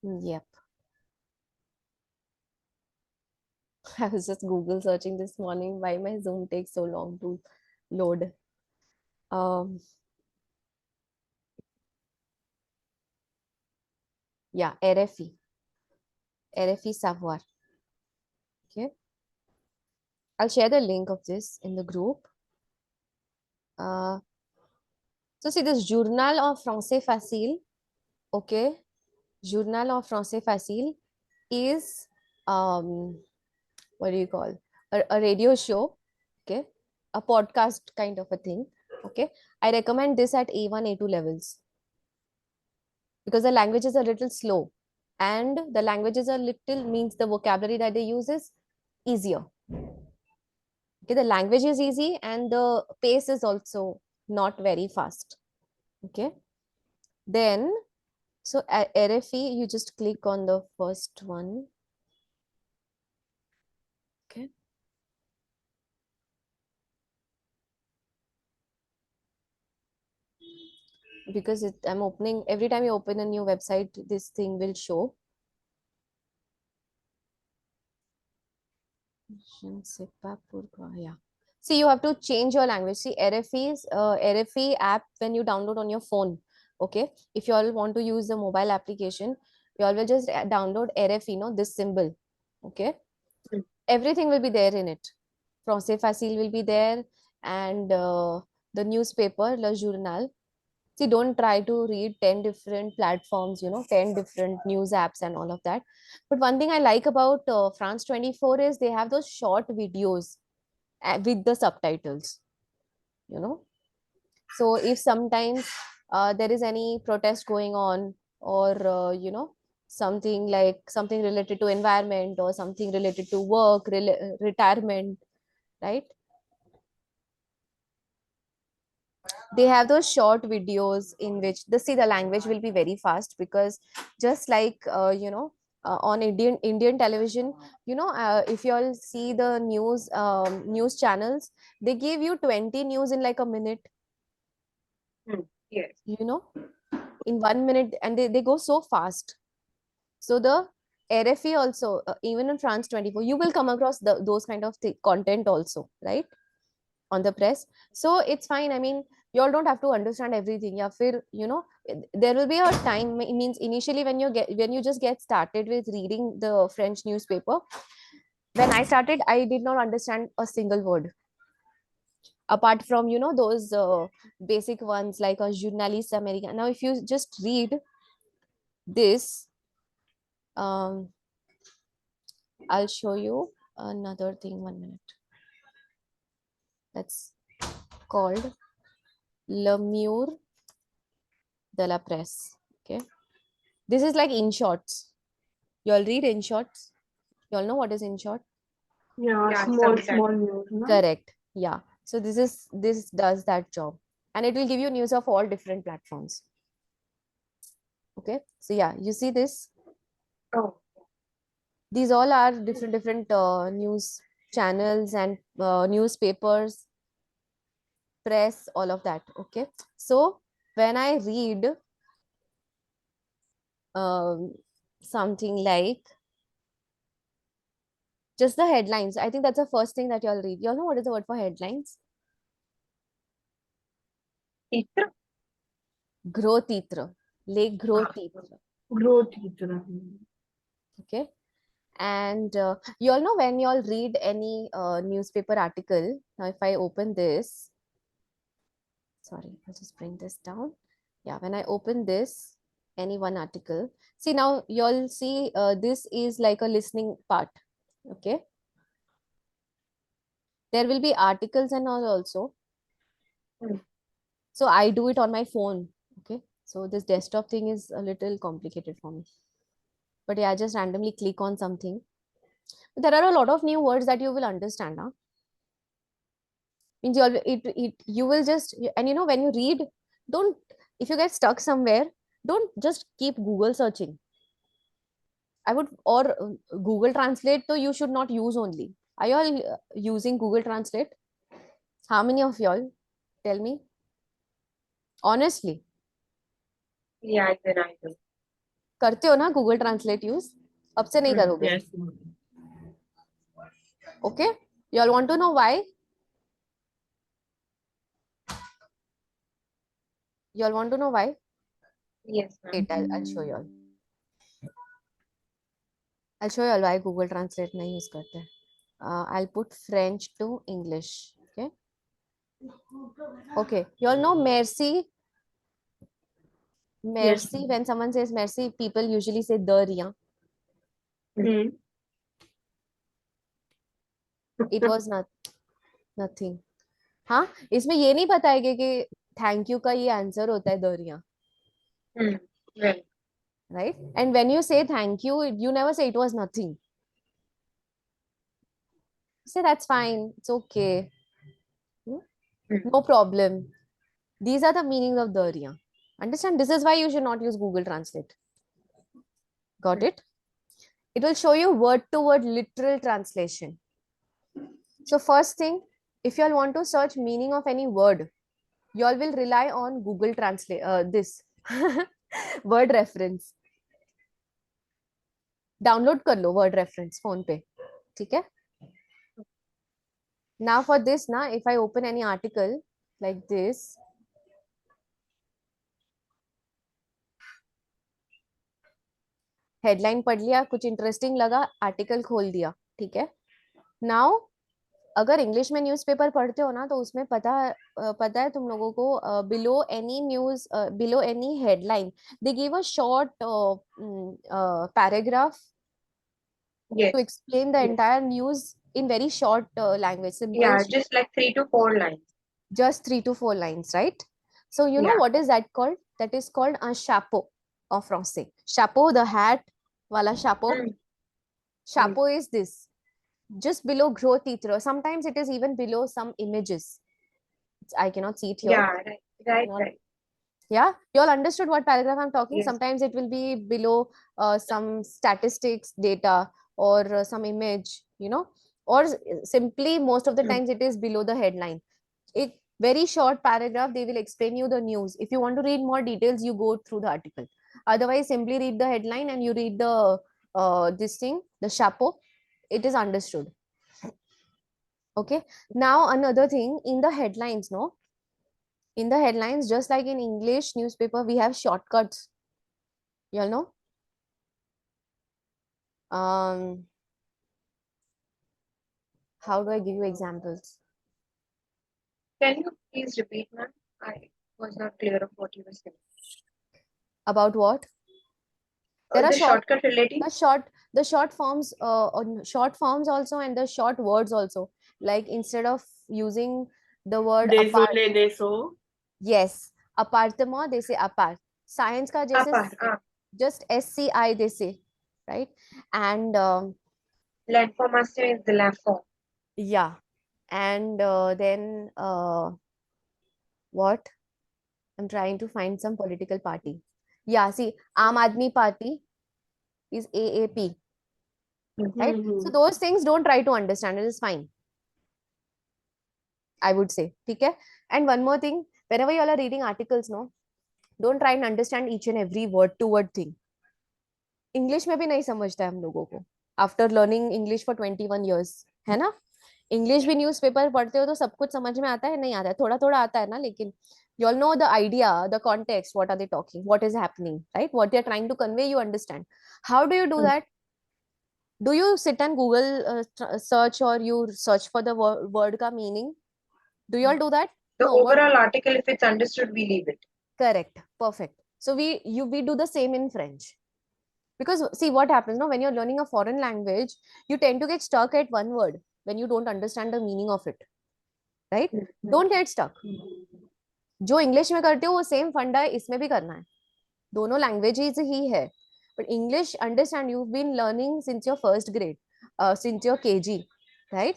Yep. I was just Google searching this morning why my Zoom takes so long to load. Um, yeah, RFE Savoir. Okay, I'll share the link of this in the group. Uh, so see this Journal en Français Facile. Okay, Journal en Français Facile is what do you call a radio show. Okay, a podcast kind of a thing. Okay, I recommend this at A1 A2 levels because the language is a little slow and the language is a little means the vocabulary that they use is easier. Okay, the language is easy and the pace is also not very fast. Okay, then so at RFE you just click on the first one. Okay, because I'm opening every time you open a new website this thing will show. Je ne sais pas pourquoi. Yeah. See, you have to change your language. See, RFE app when you download on your phone. Okay. If you all want to use the mobile application, you all will just download RFE, no, this symbol. Okay. Mm. Everything will be there in it. Francais Facile will be there, and the newspaper, Le Journal. See, don't try to read 10 different platforms, 10 different news apps and all of that. But one thing I like about France 24 is they have those short videos with the subtitles, you know. So if sometimes there is any protest going on or, something like something related to environment or something related to work, retirement, right? They have those short videos in which the language will be very fast because just like on Indian television, if you all see the news channels, they give you 20 news in like a minute, Yes. in 1 minute, and they go so fast. So the RFE also, even in France 24, you will come across those kind of content also, right? On the press. So it's fine. I mean, you all don't have to understand everything. Yeah, fir, there will be a time. It means initially when you just get started with reading the French newspaper. When I started, I did not understand a single word apart from those basic ones like a journalist American. Now, if you just read this, um, I'll show you another thing. 1 minute. That's called Le Mur de la Presse. Okay. This is like in shorts. You all read in shorts. You all know what is in short? Yeah, Yeah, small sometimes. news, no? Correct. Yeah. So this does that job, and it will give you news of all different platforms. Okay. So yeah, you see this. Oh, These all are different news channels and newspapers, press, all of that. Okay. So when I read um, something like just the headlines, I think that's the first thing that y'all read. Y'all know what is the word for headlines? Titra? Growth le growth. Growth titra. Okay. And you all know when you all read any newspaper article. Now, if I open this, sorry, I'll just bring this down. Yeah, when I open this, any one article, see now you all see this is like a listening part. Okay. There will be articles and all also. Mm. So I do it on my phone. Okay. So this desktop thing is a little complicated for me. But yeah, I just randomly click on something. There are a lot of new words that you will understand. Huh? Means you will just, and when you read, don't, if you get stuck somewhere, don't just keep Google searching. I would, or Google Translate, so you should not use only. Are you all using Google Translate? How many of y'all? Tell me honestly. Yeah, then I do. करते हो ना Google translate use? अब से नहीं करोगे? Yes. Okay, you all want to know why? You all want to know why? Yes, ma'am. Wait, I'll show you all. I'll show you all why Google Translate नहीं use करते हैं. I'll put French to English. Okay. Okay. You all know merci. Yes. Merci. When someone says merci, people usually say de rien. Mm-hmm. It was not nothing. हाँ, इसमें ये नहीं बताएगा कि thank you का ये आंसर होता है de rien. Well, Right? And when you say thank you never say it was nothing. Say that's fine. It's okay. No problem. These are the meanings of the area. Understand? This is why you should not use Google Translate. Got it? It will show you word to word literal translation. So first thing, if you all want to search meaning of any word, you all will rely on Google Translate. This word reference. Download कर लो word reference phone पे. ठीक है? Now for this, if I open any article like this, headline पढ़ लिया, कुछ interesting लगा, article खोल दिया. ठीक है? नाउ अगर इंग्लिश में न्यूज़पेपर पढ़ते हो ना, तो उसमें पता है तुम लोगों को, below any news, below any headline, they give a short paragraph yes. to explain the entire news in very short language, simple, Yeah, just like 3 to 4 lines. just 3 to 4 lines, right? So you know Yeah. what is that called? That is called a chapeau en français. Chapeau, the hat wala chapeau. Chapeau is this, just below growth ether. Sometimes it is even below some images. I cannot see it here. Yeah, right. Yeah, you all understood what paragraph I'm talking? Yes. Sometimes it will be below some statistics data or some image, or simply most of the times it is below the headline. A very short paragraph, they will explain you the news. If you want to read more details, you go through the article. Otherwise, simply read the headline and you read the this thing, the chapeau. It is understood. Okay. Now another thing, in the headlines, in the headlines, just like in English newspaper, we have shortcuts. You all know? How do I give you examples? Can you please repeat, ma'am? I was not clear of what you were saying. About what? There are The shortcut relating. the short forms, short forms also, and the short words also. Like instead of using the word apart, Deso. yes, appartement, they say apart. Science ka Apart. just SCI they say, right? And L'information is the l'info. yeah, and then what? I'm trying to find some political party. Yeah, see, Aam Aadmi Party is AAP, right? So those things don't try to understand. It is fine, I would say. Okay. And one more thing, whenever you all are reading articles, don't try and understand each and every word to word thing. English में भी नहीं समझता है हम लोगों को. After learning English for 21 years, है ना? इंग्लिश भी न्यूज़पेपर पढ़ते हो तो सब कुछ समझ में आता है, नहीं आता है, थोड़ा थोड़ा आता है ना, लेकिन you all know the idea, the context, what are they talking, what is happening, right? What they are trying to convey, you understand. How do you do that? Do you sit and Google search, or you search for the word ka meaning? Do you all do that? The No. overall article, if it's understood, we leave it. Correct. Perfect. So we do the same in French. Because see what happens now, when you're learning a foreign language, you tend to get stuck at one word when you don't understand the meaning of it. Right? Don't get stuck. जो English में करते हो वो same फंडा इसमें भी करना है. दोनों लैंग्वेजेस ही है. But English, understand, you've been learning since your first grade, since your KG, right?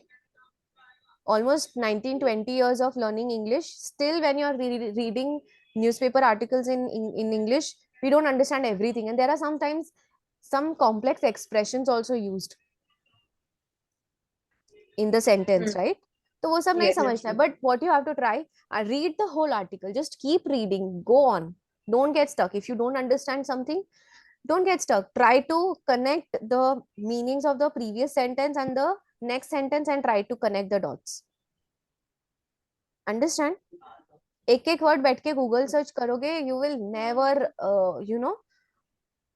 Almost 19-20 years of learning English. Still, when you're reading newspaper articles in English, we don't understand everything. And there are sometimes some complex expressions also used in the sentence, right? तो वो सब नहीं समझना है. But what you have to try, read the whole article. Just keep reading. Go on. Don't get stuck. If you don't understand something, don't get stuck. Try to connect the meanings of the previous sentence and the next sentence and try to connect the dots. Understand? एक एक word बैठ के Google search करोगे, you will never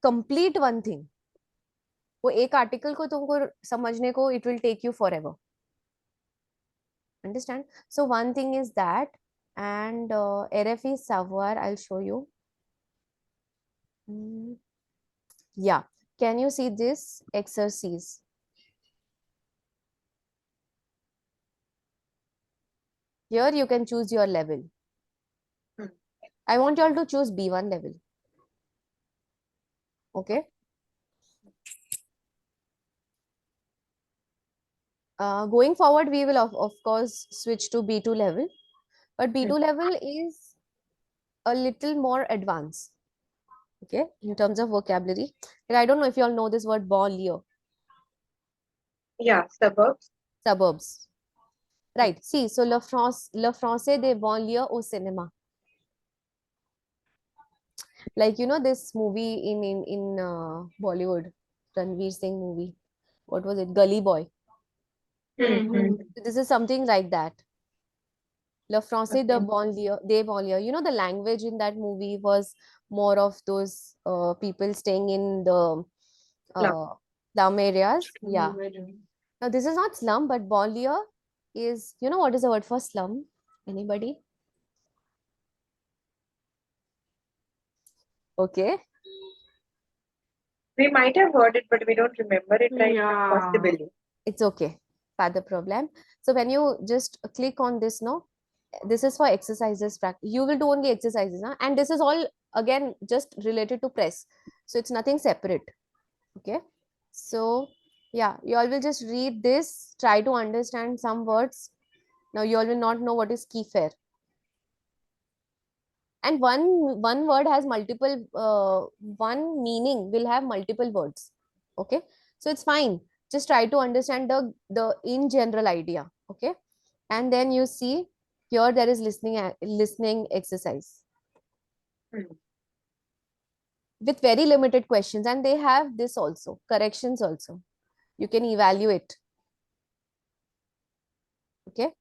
complete one thing. वो एक article को तुमको समझने को it will take you forever. Understand? So one thing is that, and RFE savoir, I'll show you. Yeah, can you see this exercise? Here you can choose your level. I want you all to choose B1 level. Okay. Going forward, we will of course switch to B2 level, but B2 level is a little more advanced. Okay, in terms of vocabulary. And I don't know if you all know this word banlieue. Yeah, suburbs. Suburbs. Right. See, so le français des banlieues au cinéma. Like, you know, this movie in Bollywood, Ranveer Singh movie. What was it? Gully Boy. This is something like that. Le français de banlieue, des banlieues. You know, the language in that movie was more of those people staying in the slum areas. Yeah. Now, this is not slum, but banlieue is, you know, what is the word for slum? Anybody? Okay. We might have heard it, but we don't remember it right now, possibly. It's okay. Not the problem. So when you just click on this, no, this is for exercises. You will do only exercises, huh? And this is all again just related to press. So it's nothing separate. Okay. So yeah, you all will just read this, try to understand some words. Now you all will not know what is keyfare. And one word has multiple, one meaning will have multiple words. Okay. So it's fine. Just try to understand the in general idea. Okay. And then you see here there is listening exercise with very limited questions, and they have this also, corrections also. You can evaluate. Okay.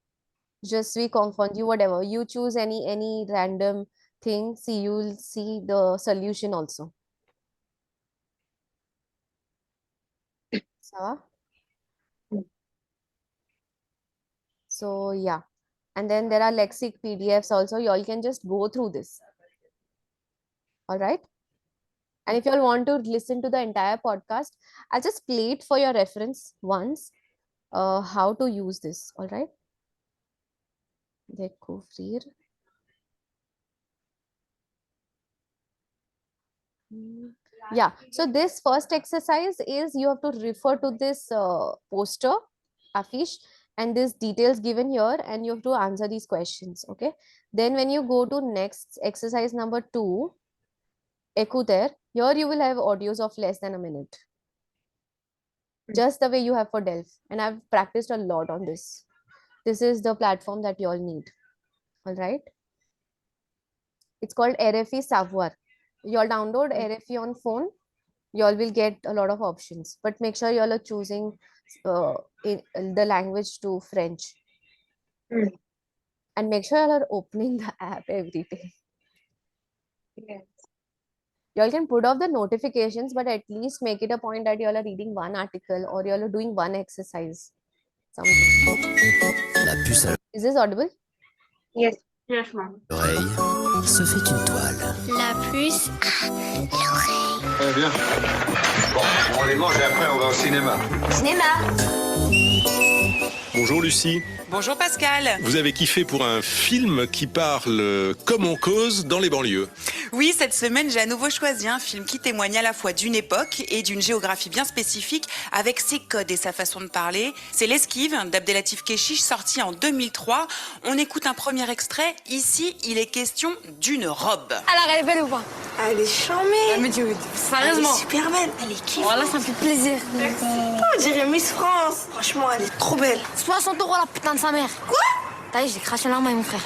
Je suis confondu, whatever. You choose any random thing. See, you will see the solution also. So yeah. And then there are lexic PDFs also. You all can just go through this. All right. And if you all want to listen to the entire podcast, I'll just play it for your reference once. How to use this. All right. Découvrir. Yeah. So this first exercise is you have to refer to this poster, affiche, and this details given here, and you have to answer these questions. Okay. Then when you go to next exercise number 2, écouter, here you will have audios of less than a minute. Just the way you have for DELF. And I've practiced a lot on this. This is the platform that you all need. All right. It's called RFE Savoir. You all download RFE on phone. You all will get a lot of options. But make sure you all are choosing in the language to French. And make sure you all are opening the app every day. Yes. You all can put off the notifications, but at least make it a point that you all are reading one article or you all are doing one exercise. Something. Is this audible? Yes. Yes, ma'am. L'oreille se fait une toile. La puce à l'oreille. Très bien. Bon, on les mange et après on va au cinéma. Bonjour Lucie. Bonjour Pascal. Vous avez kiffé pour un film qui parle comme on cause dans les banlieues. Oui, cette semaine, j'ai à nouveau choisi un film qui témoigne à la fois d'une époque et d'une géographie bien spécifique avec ses codes et sa façon de parler. C'est L'Esquive d'Abdelatif Kechiche, sorti en 2003. On écoute un premier extrait. Ici, il est question d'une robe. Alors, elle est belle ou pas? Elle est charmée. Mais tu Sérieusement. Elle est super belle. Elle est kiffante. Voilà, ça me fait plaisir. On dirait Miss France. Franchement, elle est trop belle. 60 € la putain de sa mère. Quoi? T'as vu, j'ai craché l'arme à mon frère.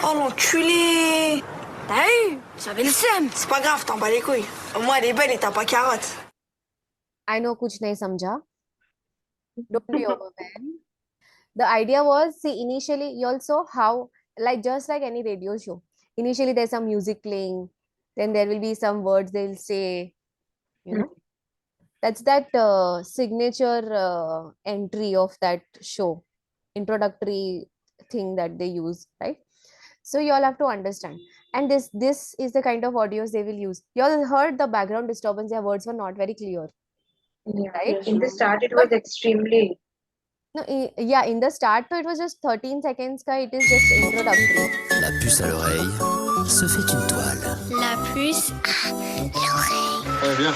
Oh l'enculé. T'as eu? J'avais le seum. C'est pas grave, t'en bats les couilles. Au moins, elle est belle et t'as pas carotte. I know kuch nahi samjha. Don't be overwhelmed. The idea was, see, initially you also how, like just like any radio show, initially there's some music playing, then there will be some words they'll say, you know. That's that signature entry of that show, introductory thing that they use, right? So you all have to understand. And this is the kind of audios they will use. You all heard the background disturbance, their words were not very clear, Yeah. right? In the start, it But was extremely. no, yeah, in the start, it was just 13 seconds. It is just introductory. La puce à l'oreille se fait une toile. La puce à l'oreille. Très bien.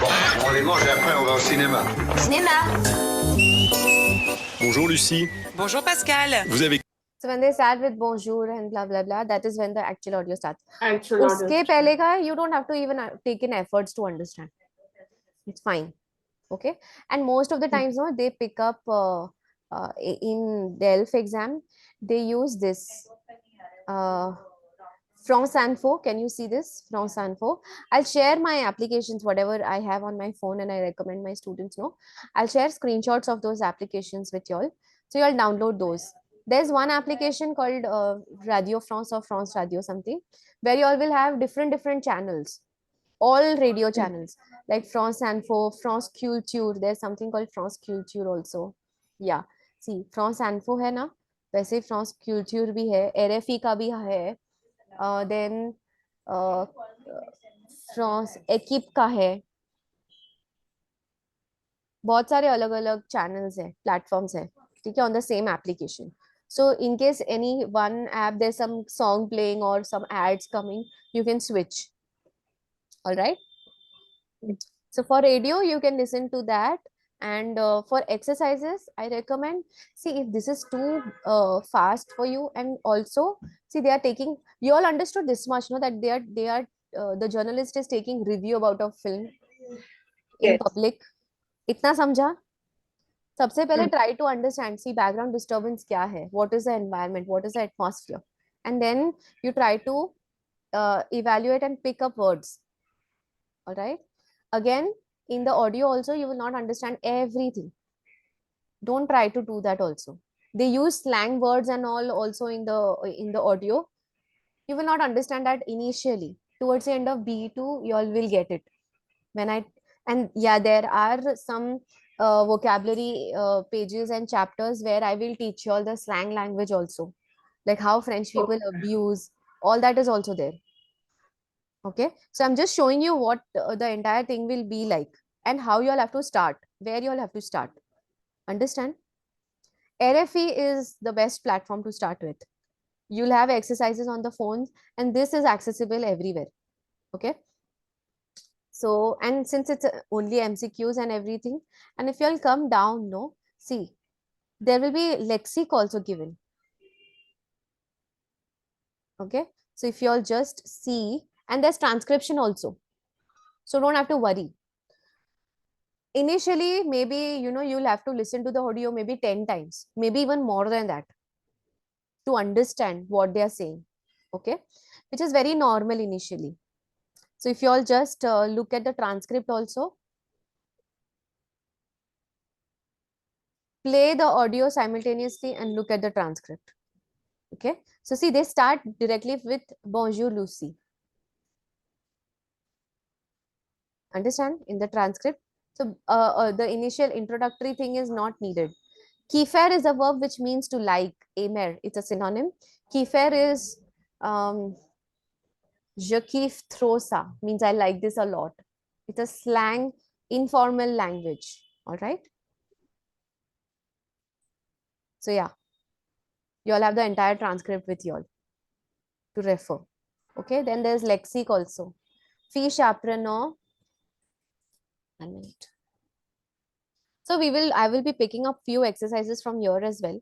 Bon, on les mange et après on va au cinéma. Cinéma. Bonjour Lucie. Bonjour Pascal. Vous avez So when they start with bonjour and blah blah blah, that is when the actual audio starts. Uske pehle ka, you don't have to even take in efforts to understand. It's fine. Okay. And most of the times, no, they pick up in DELF exam, they use this France Info. Can you see this? France Info. I'll share my applications, whatever I have on my phone, and I recommend my students know. I'll share screenshots of those applications with y'all. So y'all download those. There's one application called Radio France or France Radio something, where y'all will have different channels, all radio channels like France Info, France Culture. There's something called France Culture also. Yeah, see, France Info है ना, वैसे France Culture भी है, RFI का भी है, then France Equipe का है. बहुत सारे अलग अलग channels है, platforms है, ठीक है, on the same application. So in case any one app there's some song playing or some ads coming, you can switch. All right. So for radio, you can listen to that. And for exercises, I recommend, see if this is too fast for you. And also, see, they are taking, you all understood this much, no, that the journalist is taking review about a film in Yes. public. Itna samjha? सबसे पहले try to understand, see background disturbance क्या है, what is the environment, what is the atmosphere, and then you try to evaluate and pick up words. All right. Again, in the audio also, you will not understand everything. Don't try to do that also. They use slang words and all also in the audio. You will not understand that initially. Towards the end of B2, you all will get it. And yeah, there are some vocabulary pages and chapters where I will teach you all the slang language also, like how French people abuse. All that is also there. Okay, so I'm just showing you what the entire thing will be like and how you all have to start, where you all have to start. Understand? RFE is the best platform to start with. You'll have exercises on the phones, and this is accessible everywhere. Okay. So, and since it's only MCQs and everything, and if you'll come down, no, see, there will be lexic also given. Okay. So if you'll just see, and there's transcription also. So don't have to worry. Initially, maybe, you know, you'll have to listen to the audio maybe 10 times, maybe even more than that, to understand what they are saying. Okay. Which is very normal initially. So if you all just look at the transcript also, play the audio simultaneously and look at the transcript. Okay. So see, they start directly with Bonjour Lucie. Understand? In the transcript. So the initial introductory thing is not needed. Kiefer is a verb which means to like. Aimer, it's a synonym. Kiefer is je kiffe trop ça, means I like this a lot. It's a slang, informal language. All right. So yeah, you all have the entire transcript with you all to refer. Okay. Then there's lexic also. Fiche apprenant. 1 minute. So I will be picking up few exercises from here as well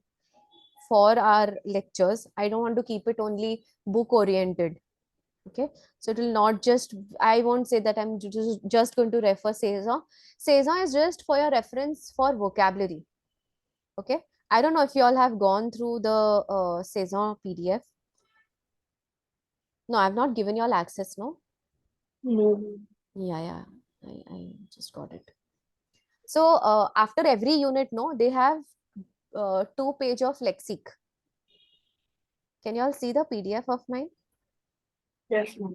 for our lectures. I don't want to keep it only book oriented. Okay, so it will not just, I won't say that I'm just going to refer saison. Saison is just for your reference for vocabulary. Okay, I don't know if you all have gone through the saison PDF. No, I've not given you all access, no? No. Yeah, I just got it. So after every unit, no, they have 2 page of lexic. Can you all see the PDF of mine? Yes, ma'am.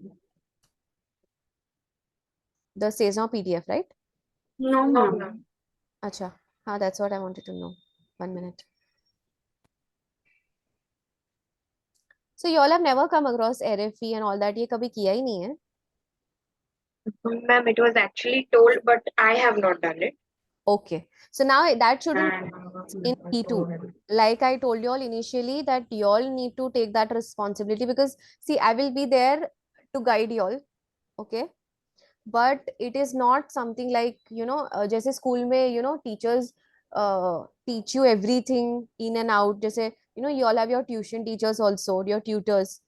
The Saison PDF, right? No, ma'am. Acha, that's what I wanted to know. 1 minute. So you all have never come across RFE and all that. ये कभी किया ही नहीं है. Ma'am, it was actually told, but I have not done it. Okay. So now that shouldn't And in B2. Like I told you all initially that you all need to take that responsibility because see, I will be there to guide you all. Okay. But it is not something like, जैसे school में, teachers teach you everything in and out. जैसे, you all have your tuition teachers also, your tutors,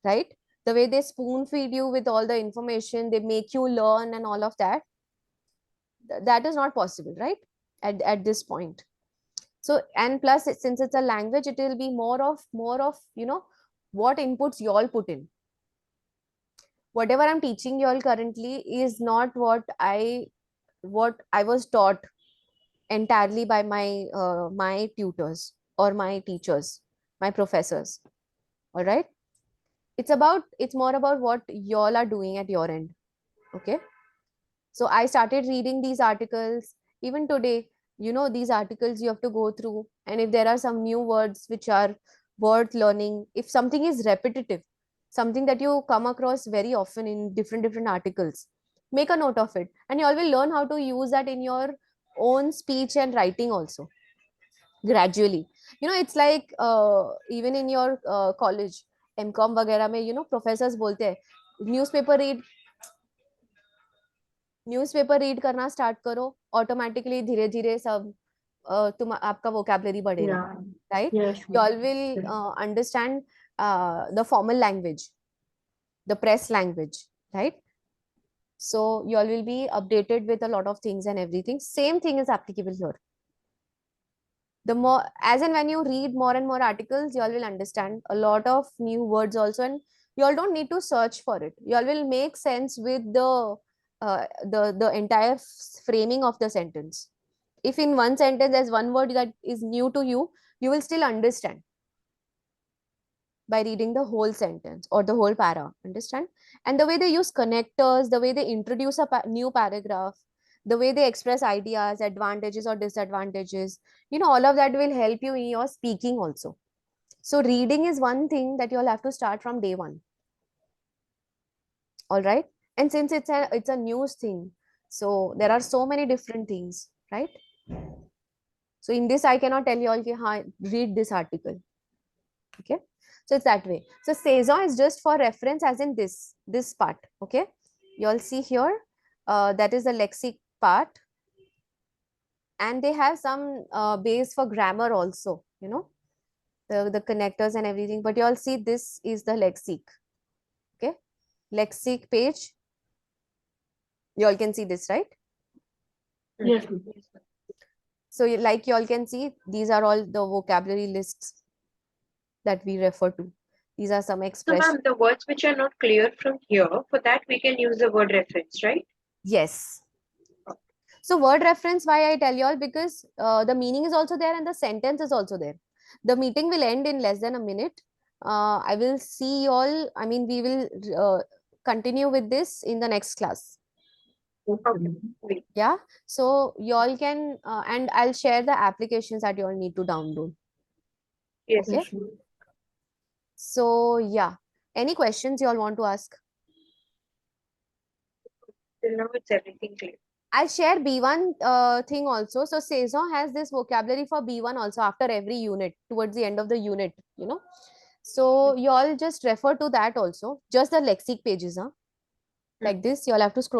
right? The way they spoon feed you with all the information, they make you learn and all of that. That is not possible, right? At this point. So, and plus, since it's a language, it will be more of, what inputs you all put in. Whatever I'm teaching you all currently is not what I was taught entirely by my tutors or my teachers, my professors. All right. It's more about what you all are doing at your end. Okay. So I started reading these articles. Even today, these articles you have to go through. And if there are some new words which are worth learning, if something is repetitive, something that you come across very often in different articles, make a note of it. And you all will learn how to use that in your own speech and writing also, gradually. It's like even in your college, MCOM वगैरह में, professors बोलते हैं, newspaper read करना start करो, automatically धीरे धीरे सब आपका वोकैबुलरी बढ़ेगा, right? You all will understand the formal language, the press language, right? So you all will be updated with a lot of things and everything. Same thing is applicable here. The more, as and when you read more and more articles, you all will understand a lot of new words also, and you all don't need to search for it. You all will make sense with the entire framing of the sentence. If in one sentence there's one word that is new to you, you will still understand by reading the whole sentence or the whole para. Understand? And the way they use connectors, the way they introduce a new paragraph, the way they express ideas, advantages or disadvantages, all of that will help you in your speaking also. So reading is one thing that you'll have to start from day one. All right. And since it's a news thing, so there are so many different things, right? So in this, I cannot tell you all, read this article. Okay. So it's that way. So Saison is just for reference as in this part. Okay. You all see here, that is the lexic part. And they have some base for grammar also, the connectors and everything. But you all see this is the lexic. Okay. Lexic page. You all can see this, right? Yes. So like you all can see, these are all the vocabulary lists that we refer to. These are some So, expressions. ma'am, the words which are not clear from here, for that we can use the word reference, right? Yes. So word reference, why I tell you all, because the meaning is also there and the sentence is also there. The meeting will end in less than a minute. I will see you all. I mean, we will continue with this in the next class. Okay. Yeah. So you all can, and I'll share the applications that you all need to download. Yes. Okay. So yeah, any questions you all want to ask? Till now it's everything clear. I'll share B1 thing also. So Saison has this vocabulary for B1 also after every unit, towards the end of the unit, So you all just refer to that also, just the lexic pages, like this. You all have to scroll